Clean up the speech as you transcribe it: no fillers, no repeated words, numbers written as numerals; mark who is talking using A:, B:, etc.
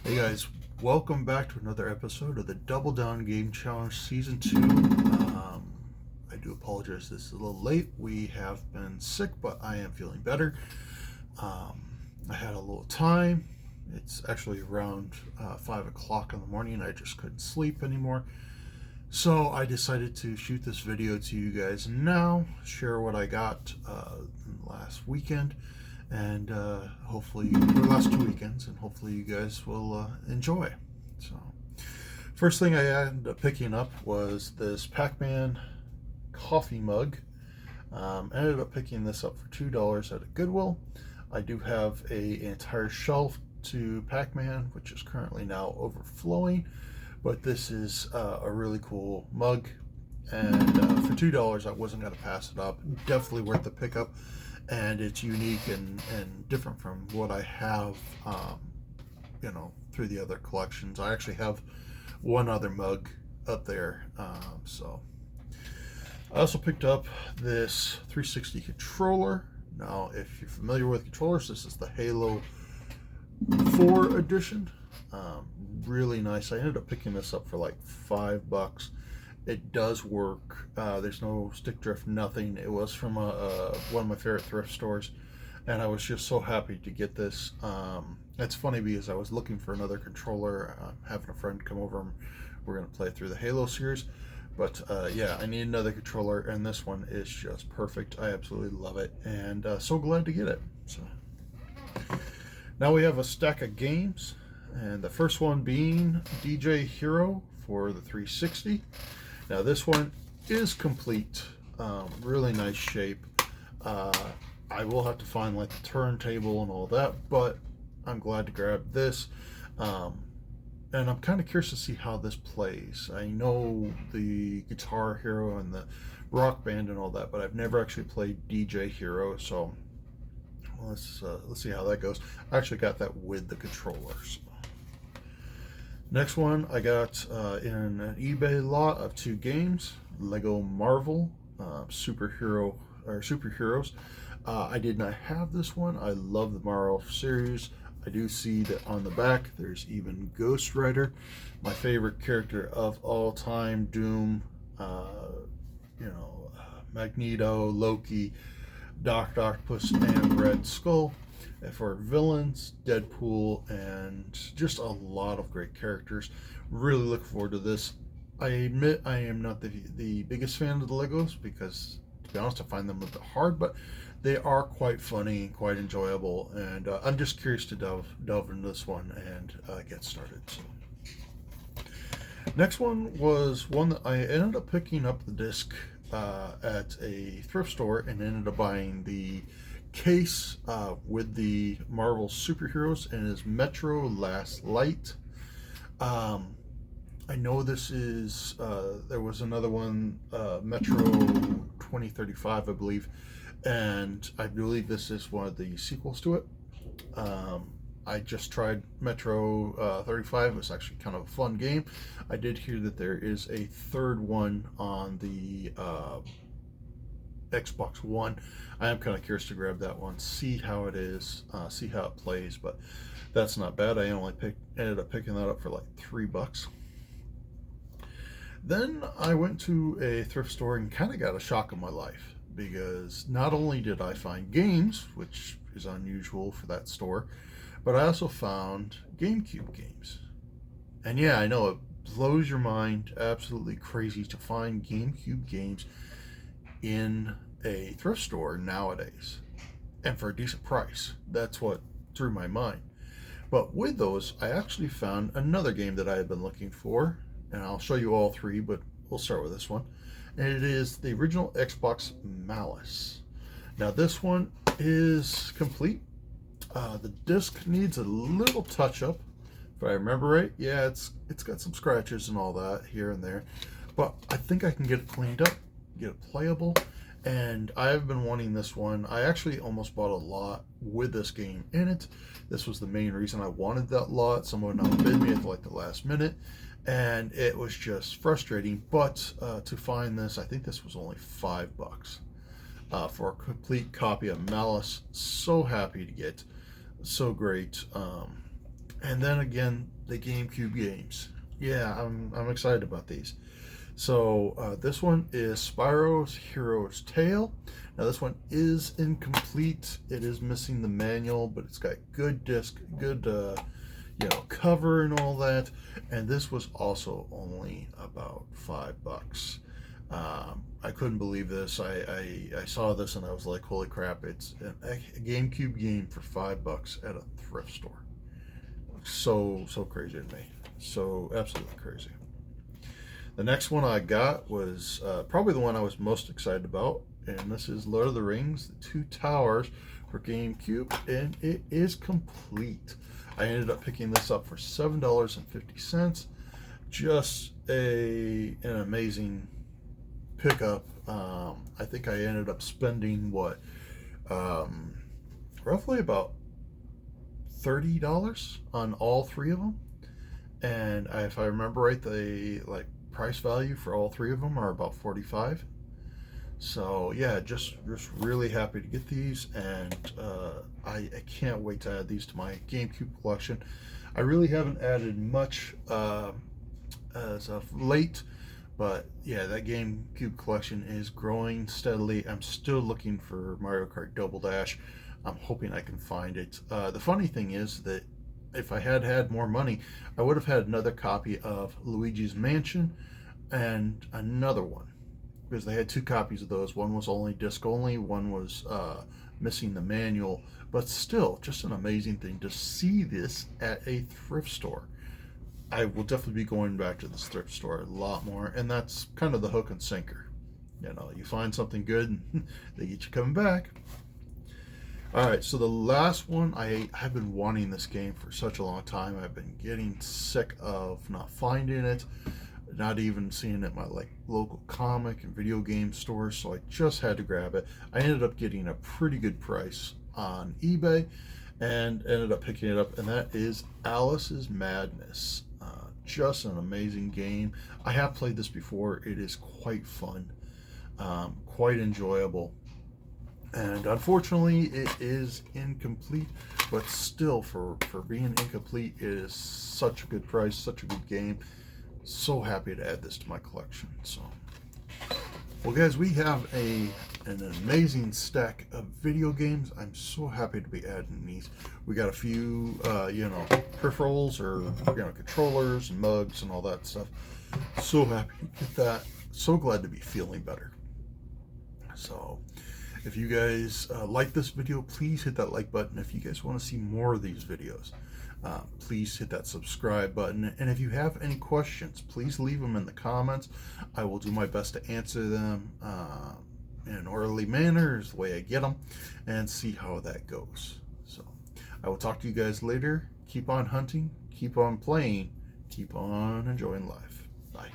A: Hey guys, welcome back to another episode of the Double Down Game Challenge Season 2. I do apologize, this is a little late. We have been sick, but I am feeling better. I had a little time. It's actually around 5 o'clock in the morning. I just couldn't sleep anymore. So I decided to shoot this video to you guys now, share what I got last weekend, and hopefully, or last 2 weekends, and hopefully you guys will enjoy. So, first thing I ended up picking up was this Pac-Man coffee mug. Ended up picking this up for $2 at a Goodwill. I do have an entire shelf to Pac-Man, which is currently now overflowing, but this is a really cool mug, and for $2 I wasn't going to pass it up. Definitely worth the pickup, and it's unique and different from what I have through the other collections. I actually have one other mug up there. So I also picked up this 360 controller. Now if you're familiar with controllers, this is the Halo 4 edition. Really nice. I ended up picking this up for like $5. It does work. There's no stick drift, nothing. It was from one of my favorite thrift stores, and I was just so happy to get this. It's funny because I was looking for another controller, having a friend come over, and we're going to play through the Halo series. But yeah, I need another controller, and this one is just perfect. I absolutely love it, and so glad to get it. So now we have a stack of games, and the first one being DJ Hero for the 360. Now this one is complete, really nice shape. I will have to find like the turntable and all that, but I'm glad to grab this. And I'm kind of curious to see how this plays. I know the Guitar Hero and the Rock Band and all that, but I've never actually played DJ Hero, so let's see how that goes. I actually got that with the controllers. Next one I got in an eBay lot of 2 games, Lego Marvel Superheroes. I did not have this one. I love the Marvel series. I do see that on the back there's even Ghost Rider, my favorite character of all time, Doom, Magneto, Loki, Doctor Octopus, and Red Skull. For villains, Deadpool, and just a lot of great characters. Really look forward to this. I admit I am not the biggest fan of the Legos because, to be honest, I find them a bit hard, but they are quite funny and quite enjoyable, and I'm just curious to delve into this one and get started. So. Next one was one that I ended up picking up the disc at a thrift store, and ended up buying the case with the Marvel superheroes, and is Metro Last Light. I know this is there was another one, Metro 2035, I believe, and I believe this is one of the sequels to it. I just tried Metro 35. It was actually kind of a fun game. I did hear that there is a third one on the Xbox One. I am kind of curious to grab that one, see how it is, see how it plays, but that's not bad. I ended up picking that up for like $3. Then I went to a thrift store and kind of got a shock in my life, because not only did I find games, which is unusual for that store, but I also found GameCube games. And yeah, I know it blows your mind, absolutely crazy to find GameCube games in a thrift store nowadays, and for a decent price. That's what threw my mind. But with those, I actually found another game that I had been looking for, and I'll show you all 3, but we'll start with this one. And it is the original Xbox Malice. Now this one is complete. The disc needs a little touch up, if I remember right. Yeah, it's got some scratches and all that here and there, but I think I can get it cleaned up, get it playable, and I've been wanting this one. I actually almost bought a lot with this game in it. This was the main reason I wanted that lot. Someone outbid me at like the last minute, and it was just frustrating. But to find this, I think this was only $5 for a complete copy of Malice. So happy to get, so great. And And then again, the GameCube games. Yeah, I'm excited about these. So this one is Spyro's Hero's Tale. Now this one is incomplete. It is missing the manual, but it's got good disc, good cover and all that. And this was also only about $5. I couldn't believe this. I saw this and I was like, holy crap! It's a GameCube game for $5 at a thrift store. So crazy to me. So absolutely crazy. The next one I got was probably the one I was most excited about, and this is Lord of the Rings: The Two Towers for GameCube, and it is complete. I ended up picking this up for $7.50. Just an amazing pickup. I think I ended up spending roughly about $30 on all three of them, and if I remember right, the price value for all three of them are about $45. So yeah, just really happy to get these, and I can't wait to add these to my GameCube collection. I really haven't added much as of late, but yeah, that GameCube collection is growing steadily. I'm still looking for Mario Kart Double Dash. I'm hoping I can find it. The funny thing is that if I had had more money, I would have had another copy of Luigi's Mansion and another one, because they had two copies of those. One was only disc only, one was missing the manual, but still just an amazing thing to see this at a thrift store. I will definitely be going back to this thrift store a lot more, and that's kind of the hook and sinker. You find something good and they get you coming back. Alright, so the last one, I've been wanting this game for such a long time. I've been getting sick of not finding it, not even seeing it at my local comic and video game stores, so I just had to grab it. I ended up getting a pretty good price on eBay and ended up picking it up, and that is Alice's Madness. Just an amazing game. I have played this before. It is quite fun, quite enjoyable. And unfortunately, it is incomplete, but still, for being incomplete, it is such a good price, such a good game. So happy to add this to my collection. So, well, guys, we have an amazing stack of video games. I'm so happy to be adding these. We got a few, peripherals or controllers and mugs and all that stuff. So happy to get that. So glad to be feeling better. So, if you guys like this video, please hit that like button. If you guys want to see more of these videos, please hit that subscribe button. And if you have any questions, please leave them in the comments. I will do my best to answer them in an orderly manner, is the way I get them, and see how that goes. So I will talk to you guys later. Keep on hunting, keep on playing, keep on enjoying life. Bye.